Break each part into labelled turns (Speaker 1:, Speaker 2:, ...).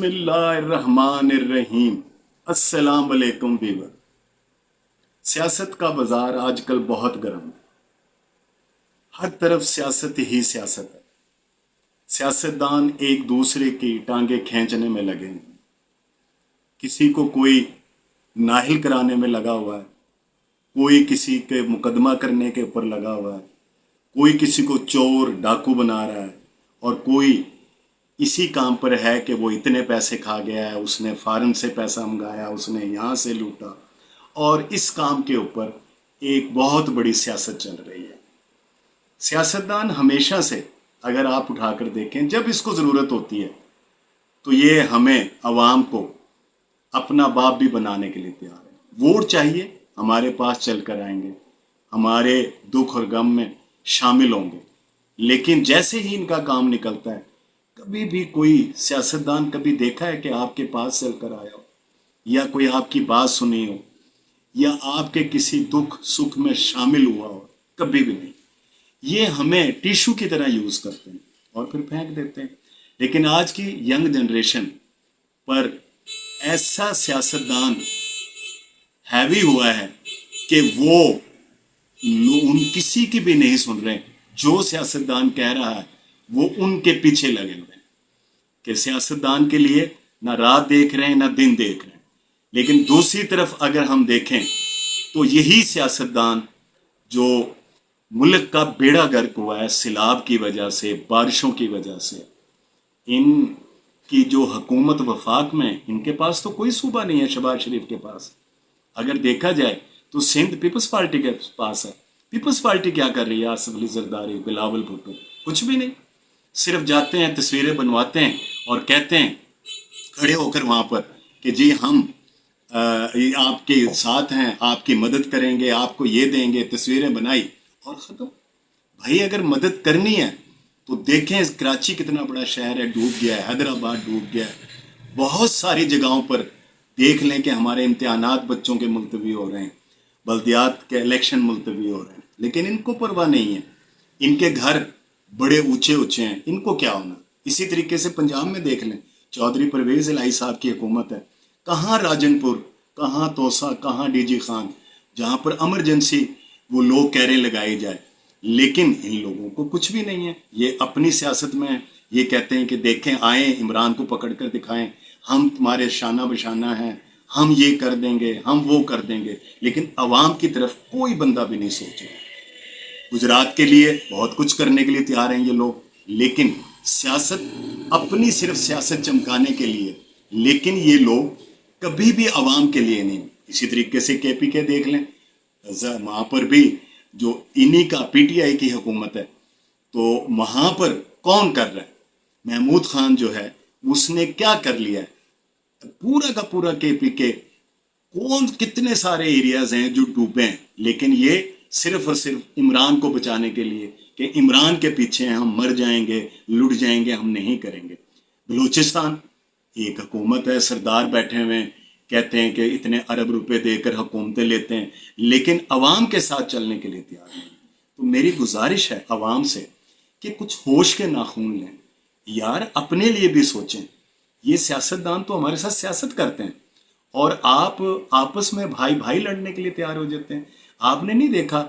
Speaker 1: बिस्मिल्लाहिर्रहमानिर्रहीम। अस्सलाम वालेकुम वीवर। सियासत का बाजार आजकल बहुत गर्म है। हर तरफ सियासत ही सियासत है। सियासतदान एक दूसरे की टांगे खींचने में लगे हैं। किसी को कोई नाहिल कराने में लगा हुआ है, कोई किसी के मुकदमा करने के ऊपर लगा हुआ है, कोई किसी को चोर डाकू बना रहा है, और कोई इसी काम पर है कि वो इतने पैसे खा गया है, उसने फॉरेन से पैसा मंगाया, उसने यहाँ से लूटा। और इस काम के ऊपर एक बहुत बड़ी सियासत चल रही है। सियासतदान हमेशा से, अगर आप उठाकर देखें, जब इसको ज़रूरत होती है तो ये हमें आवाम को अपना बाप भी बनाने के लिए तैयार है। वोट चाहिए, हमारे पास चल कर आएंगे, हमारे दुख और गम में शामिल होंगे। लेकिन जैसे ही इनका काम निकलता है, कभी भी कोई सियासतदान कभी देखा है कि आपके पास चल कर आया हो, या कोई आपकी बात सुनी हो, या आपके किसी दुख सुख में शामिल हुआ हो? कभी भी नहीं। ये हमें टिश्यू की तरह यूज़ करते हैं और फिर फेंक देते हैं। लेकिन आज की यंग जनरेशन पर ऐसा सियासतदान हैवी हुआ है कि वो उन किसी की भी नहीं सुन रहे। जो सियासतदान कह रहा है वो उनके पीछे लगे हुए हैं कि सियासतदान के लिए ना रात देख रहे हैं ना दिन देख रहे हैं। लेकिन दूसरी तरफ अगर हम देखें तो यही सियासतदान जो मुल्क का बेड़ा गर्क हुआ है सैलाब की वजह से, बारिशों की वजह से, इनकी जो हुकूमत वफाक में, इनके पास तो कोई सूबा नहीं है। शहबाज शरीफ के पास अगर देखा जाए तो सिंध पीपल्स पार्टी के पास है। पीपल्स पार्टी क्या कर रही है? आसिफ अली जरदारी, बिलावल भुट्टो, कुछ भी नहीं। सिर्फ जाते हैं, तस्वीरें बनवाते हैं और कहते हैं खड़े होकर वहाँ पर कि जी हम आपके साथ हैं, आपकी मदद करेंगे, आपको ये देंगे, तस्वीरें बनाई और ख़त्म। भाई अगर मदद करनी है तो देखें, कराची कितना बड़ा शहर है, डूब गया है, हैदराबाद डूब गया है, बहुत सारी जगहों पर देख लें कि हमारे इम्तिहानात बच्चों के मुलतवी हो रहे हैं, बल्दियात के इलेक्शन मुलतवी हो रहे हैं, लेकिन इनको परवाह नहीं है। इनके घर बड़े ऊंचे ऊंचे हैं, इनको क्या होना। इसी तरीके से पंजाब में देख लें, चौधरी परवेज़ इलाही साहब की हुकूमत है। कहाँ राजनपुर, कहाँ तोसा, कहाँ डीजी खान, जहाँ पर एमरजेंसी वो लोग कहरे लगाई जाए, लेकिन इन लोगों को कुछ भी नहीं है। ये अपनी सियासत में ये कहते हैं कि देखें, आए इमरान को पकड़ कर दिखाएं, हम तुम्हारे शाना बशाना हैं, हम ये कर देंगे, हम वो कर देंगे। लेकिन अवाम की तरफ कोई बंदा भी नहीं सोच रहा। गुजरात के लिए बहुत कुछ करने के लिए तैयार हैं ये लोग, लेकिन सियासत अपनी सिर्फ सियासत चमकाने के लिए, लेकिन ये लोग कभी भी अवाम के लिए नहीं। इसी तरीके से केपी के देख लें, वहाँ पर भी जो इन्हीं का पीटीआई की हुकूमत है, तो वहाँ पर कौन कर रहा है? महमूद खान जो है उसने क्या कर लिया है? पूरा का पूरा केपी के कौन, कितने सारे एरियाज हैं जो डूबे हैं, लेकिन ये सिर्फ और सिर्फ इमरान को बचाने के लिए कि इमरान के पीछे हम मर जाएंगे, लुट जाएंगे, हम नहीं करेंगे। बलूचिस्तान एक हुकूमत है, सरदार बैठे हुए हैं, कहते हैं कि इतने अरब रुपए देकर हुकूमतें लेते हैं, लेकिन अवाम के साथ चलने के लिए तैयार नहीं। तो मेरी गुजारिश है अवाम से कि कुछ होश के नाखून लें यार, अपने लिए भी सोचें। ये सियासतदान तो हमारे साथ सियासत करते हैं और आप आपस में भाई भाई लड़ने के लिए तैयार हो जाते हैं। आपने नहीं देखा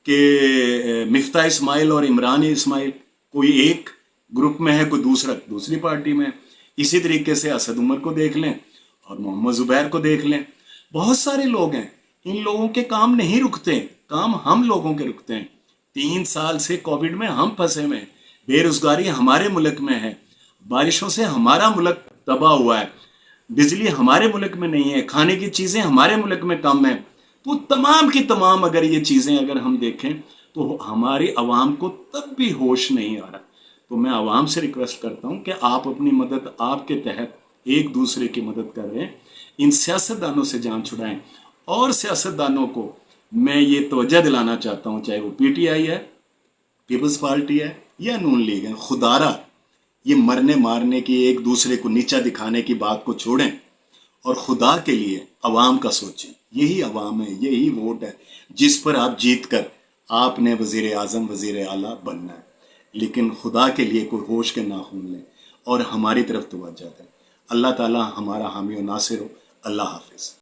Speaker 1: कि मिफ्ता इस्माइल और इमरान इस्माइल कोई एक ग्रुप में है, कोई दूसरा दूसरी पार्टी में है। इसी तरीके से असद उमर को देख लें और मोहम्मद जुबैर को देख लें। बहुत सारे लोग हैं, इन लोगों के काम नहीं रुकते, काम हम लोगों के रुकते हैं। 3 साल से कोविड में हम फंसे हुए हैं, बेरोजगारी हमारे मुल्क में है, बारिशों से हमारा मुल्क तबाह हुआ है, बिजली हमारे मुल्क में नहीं है, खाने की चीज़ें हमारे मुल्क में कम है। तो तमाम की तमाम अगर ये चीज़ें अगर हम देखें तो हमारी आवाम को तब भी होश नहीं आ रहा। तो मैं आवाम से रिक्वेस्ट करता हूँ कि आप अपनी मदद आपके तहत एक दूसरे की मदद कर रहे हैं। इन सियासतदानों से जान छुड़ाएं। और सियासतदानों को मैं ये तवज्जो दिलाना चाहता हूँ, चाहे वो पीटीआई है, पीपल्स पार्टी है या नून लीग है, खुदारा ये मरने मारने की, एक दूसरे को नीचा दिखाने की बात को छोड़ें और खुदा के लिए अवाम का सोचें। यही अवाम है, यही वोट है जिस पर आप जीत कर आपने वज़ीर आज़म, वज़ीर आला बनना है। लेकिन खुदा के लिए कोई होश के नाखून लें और हमारी तरफ तवज्जो दें। اللہ تعالیٰ ہمارا حامی و ناصر ہو. اللہ حافظ.